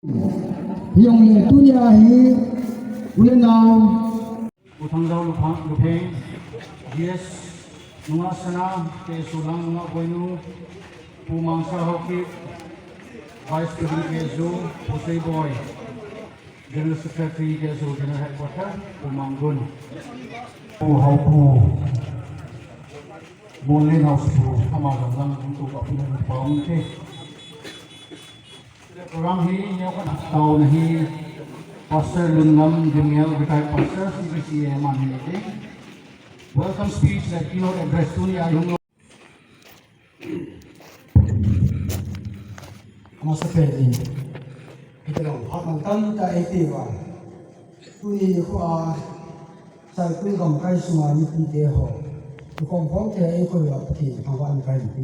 Yung le tu ni ahi ule now utang daw lupeng yes nunga sana ke sulang nunga koinu pumangsa hoki vice president Kuki-Zo pusay boy general secretary Kuki-Zo general headquarter pumanggun hau pu boleh nau pu amagang lang untuk kapun paung ke program hi nyo kan tau nahi pastor lungam jemial retired pastor CBC manhilete welcome speech that keynote address tuni ayung masa pedi kita long hak tan ta eti wa tui ko a Saikul Gamkai sunga ni pi de ho tu kong kong te ai ko ya ti awan kai ti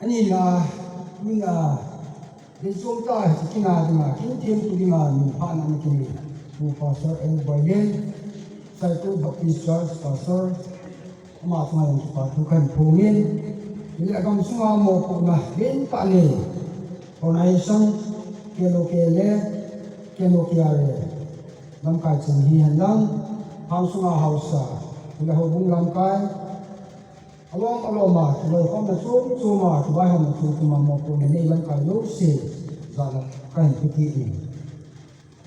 ani la ni la Di Jogja kita dengar, kita dengar ni panas ni. Pastor Bayan, Saikul Gamkai Pastor, amat malam kita tukan pungin. Jadi agam semua mau pernah bin panen, organisasi kelo kiare, Gamkai sendiri hendak, semua hausa, sudah hubung Gamkai. Along mà rồi không là số mà thì bao hôm số mà một tuần này lên cả lối xe ra là cái hình thị thị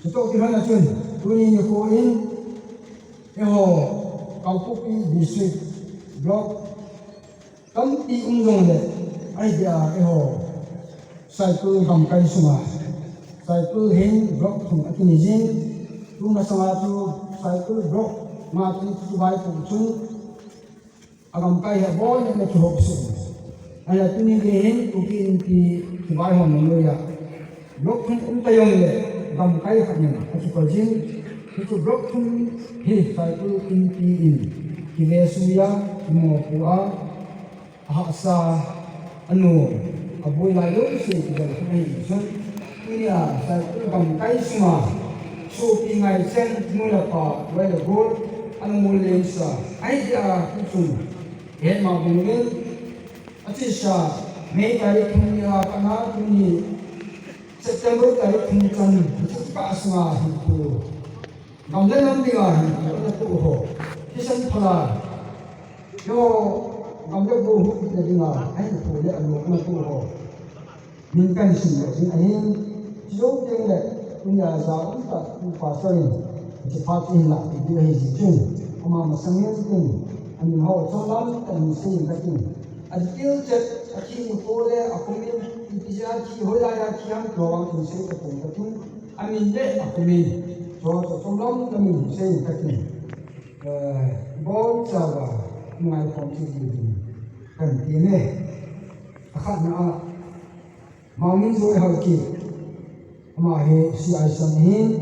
số tôi thì là chuyện tôi như cô in cái hồ cao cúc district block cấm đi dùng đấy ai giờ cái hồ Saikul Gamkai semua Saikul hin block thùng cái gì chúng ta sang tu Saikul block mà tu bài cũng chung agam kai ha boy na ki hop su ala tuni ge hen ukin ki bai hom no ya blok thun tayong le gam kai ha ni ki ko jin ki blok thun hi sai ku in pi in ki le su ya mo pu a ha sa anu aboi lai lo se ki da ni sun ni ya sai ku gam kai su ma su pi ngai sen mu la pa wa le go anu mu le sa ai ja ku su hiện mà vùng lên, chỉ là mấy cái thùng nhà kana thùng September cái thùng chân, chỉ cả sma hình thù, Gam le Nam dinga hình thù hồ, chỉ sinh phala, yo Gam le bu hút cái dinga hình thù le anh nó thù hồ, mình cần xin được xin anh, dấu tiếng lệ thùng nhà giáo ta thùng phá soi, chỉ phát triển lại cái điều gì chung, mà sang nhiên chung anh họ cho lắm anh xin cái gì anh tiêu chết khi cô đây à cũng biết bây giờ khi hồi lại khi anh cho anh xin cái cũng cái chung anh mình đấy à cũng biết cho lắm anh mình xin cái gì bố cháu à ngay phòng chỉ gì cần tiền này khác nữa mà mình rồi học kỹ mà hệ si ai sang hin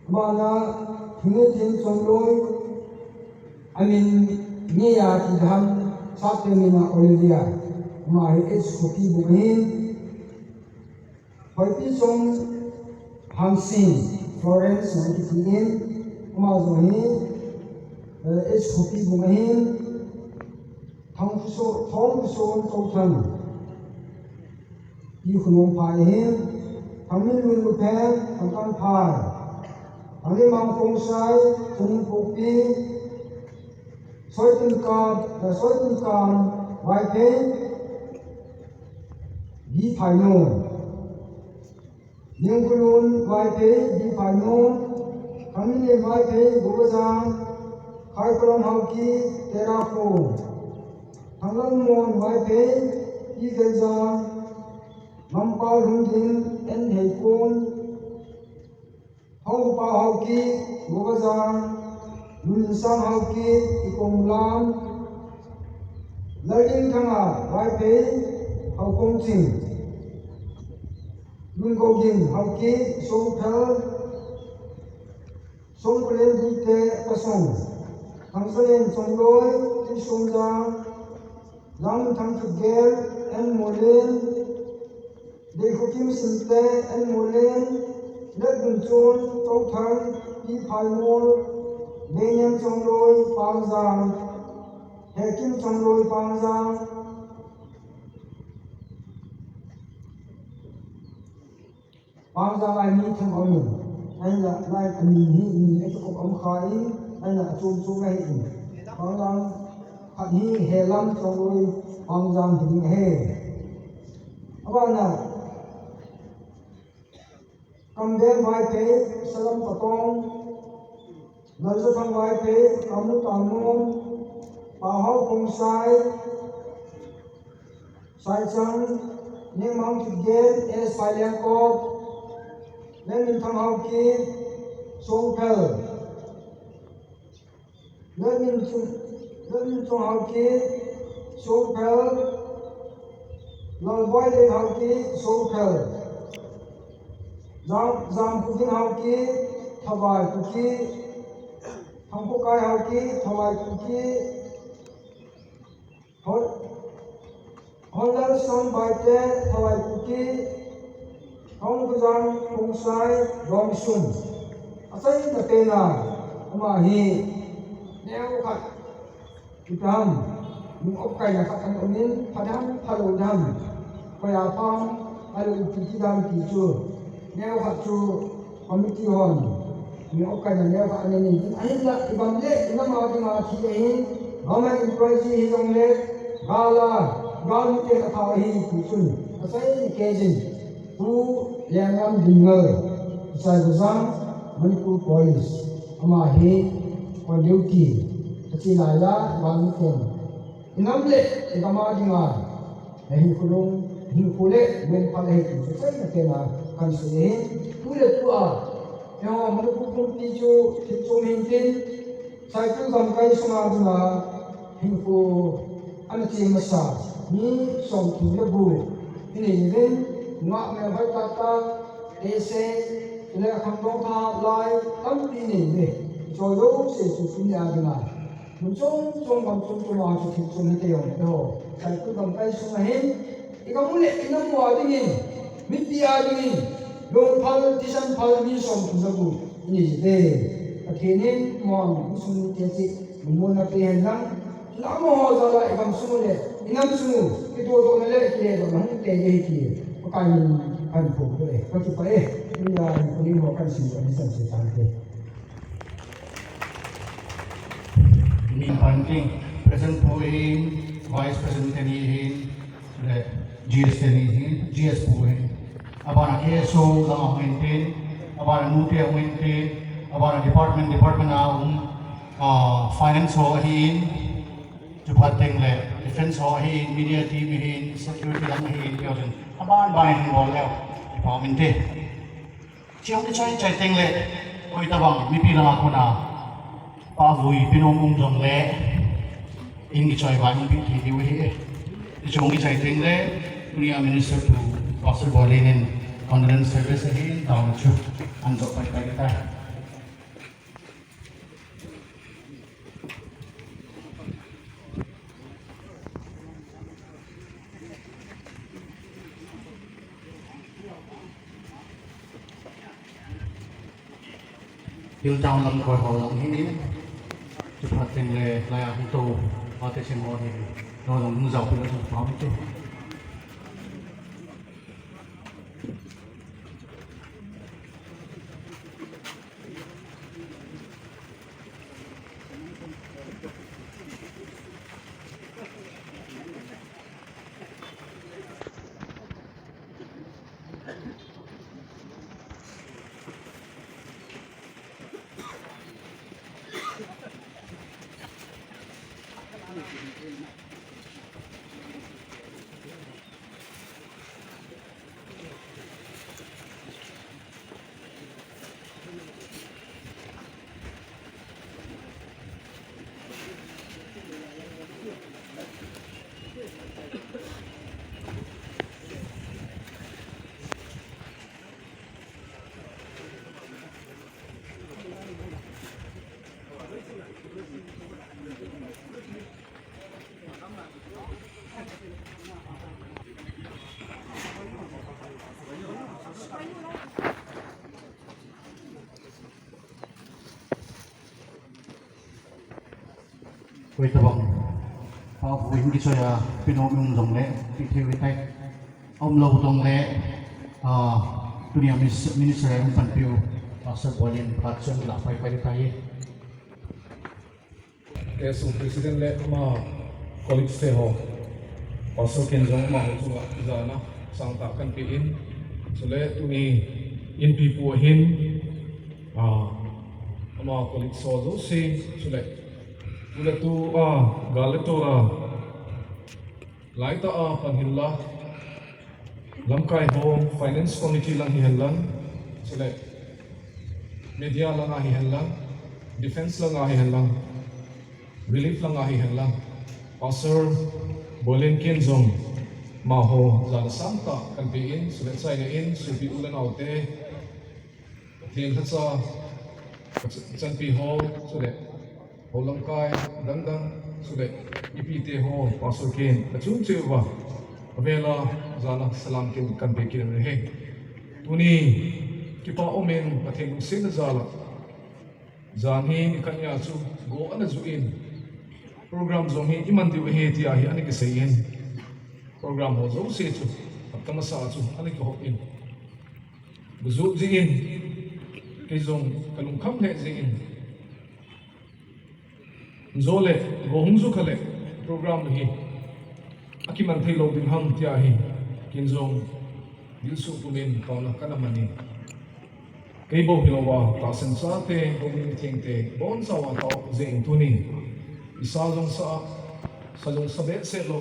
mà na thiên trong đôi I mean, niya kidham sa mina Olivia, mahi Kuki buhin, Kuki-Zo Hansin, Florence, Nankitin, Mazohi, Kuki buhin, Thong Totan, Yukunong Pahin, Kamin Lulupen, Kankan Pai, Kalimang Kongsai, Kuning Popi, soi tin cam vai pe di phai no nhưng kulun vai pe di phai no kami le vai pe gobazang khai kolon hauki tera ko hangang mon vai pe di gelzang mampa rungin en heikon hong pa hauki gobazang Lun sang hauki ikong lam larding thanga vai pe hau kong ching lun go ging hauki song thal song klen di te pasong thang salen song loi ti song da lang thang thu gel en molen de khokim sinte en molen let dun chon to thang pi phai mol Benyan trong lôi pang giang, hekim trong lôi pang giang, bang za lai mi thang au ni ai la lai ani hi ni ai ko am khai ai la chum chu ngai in bang za khat hi he lam chong oi bang za ding he aba na kam den vai pe salam patong nal zo thang vai pe kamu tamu pa ho kong sai sai chang ne mang ki gen es pai liang ko nên mình thăm học kỳ song pel nên mình chung học kỳ song pel lần boy lên học kỳ song pel jam cooking học kỳ thawai cookie thằng cô cái học kỳ thawai cookie Holland son by te thawai cookie Hong Kong Hong Sai Dong Sun asai na pena ama hi neo khat kitam mung op kai na khat an onin phadam phalo dam paya pam alu ti dam ti chu neo khat chu committee hon ni op kai na neo khat an ni ai la ibam le ina ma ti ma thi hi government employee hi dong le gala gal te kha hi ti chun asai ni kejin u Liangam dinga sai guzam Manipur police ama he on duty ati laya bang ken inamle ikama dinga hin kulung hin kule men pale he sai na kena kan se he pure tua yo Manipur police jo thichom hin tin Saikul Gamkai sama dinga hin ko anati masa ni som tu lebu ini ren ngak me vai ta ese le kham dong tha lai tam pi ni ne choi do se su su ya na mun chong kam chong ma chu thi chu ni te yong do sai ku kam kai su ma hin I ka mule ina mo ading in mit pi ading in long phal tisan phal mi som tu za bu ni de a thenin mon su ni te chi mun na pe hen lang la mo ho za la ikam su le inam su ki do do ne le ki le do na te ye ki kan kan phu le ko chu pa e ni ya ni mo kan si ni san se tan te ni panting present point vice president ni hin le GS ni hin GS point abana KSO la maintain abana mute maintain abana department na finance ho hin chu pateng le defense ho hin media team hin security lang hin yosin aban ban hin bol leo department te chiang ni chai teng le koi tabang mi pi na ko na pa vui pinom jong le in ki choi ban bi thi di wi e chong ki chai teng le Dunia Minister to Pastor Bolin in condolence service hin down chu an do pai pai ta yung down lam ko ho lang hin chu pateng le la ya hu to pa te chen ho hin no long mu zau pu lo pa mi tu koi tabang pa vui ki choi ya pinom jong le pi thi wi tai om lo dong le dunia minister yang panpiu pasal boleh prakson lapai pada taye. Yes, President le ma colleagues te ho pasal kenjong ma ho chuwa zana sang ta kan pi in so le tu ni INPI pu hin ma colleagues so zo se so le tu gal to ra lai ta pan hilla lamkai ho finance committee lang hi helan so le media lang hi helan defense lang hi helan relief lang ahi lang passer bolin kinzong maho zala samta kan piin sulet sai na in supi ulan autte tin khatsa chan pi ho sulet holang kai dang sulet ipite ho passer kin kachum chewa avela zala salam kin kan pe kin he tuni kipa omen pathen sin zala zanhi kanya chu go ana zuin program zong hi iman diu he ti hi ani ke sein program ho zo se chu aptama sa chu ani ko in buzu jin ke zong kalung kham he jin zole go hung zu khale program hi aki man thei lo din ham ti hi kin zong dil su pumin kauna kana mani kei bo hilowa ta sen sa te ho min thing te bon sa wa ta jin tuning isalong sa salong sabe se lo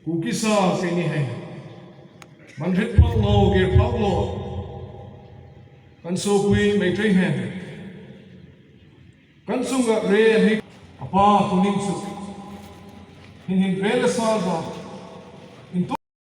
Kuki-Zo se ni hai manrit phok lo ge phok lo kan so pui mai trei hen kan sung ga re hi apa tuning su hin re la sa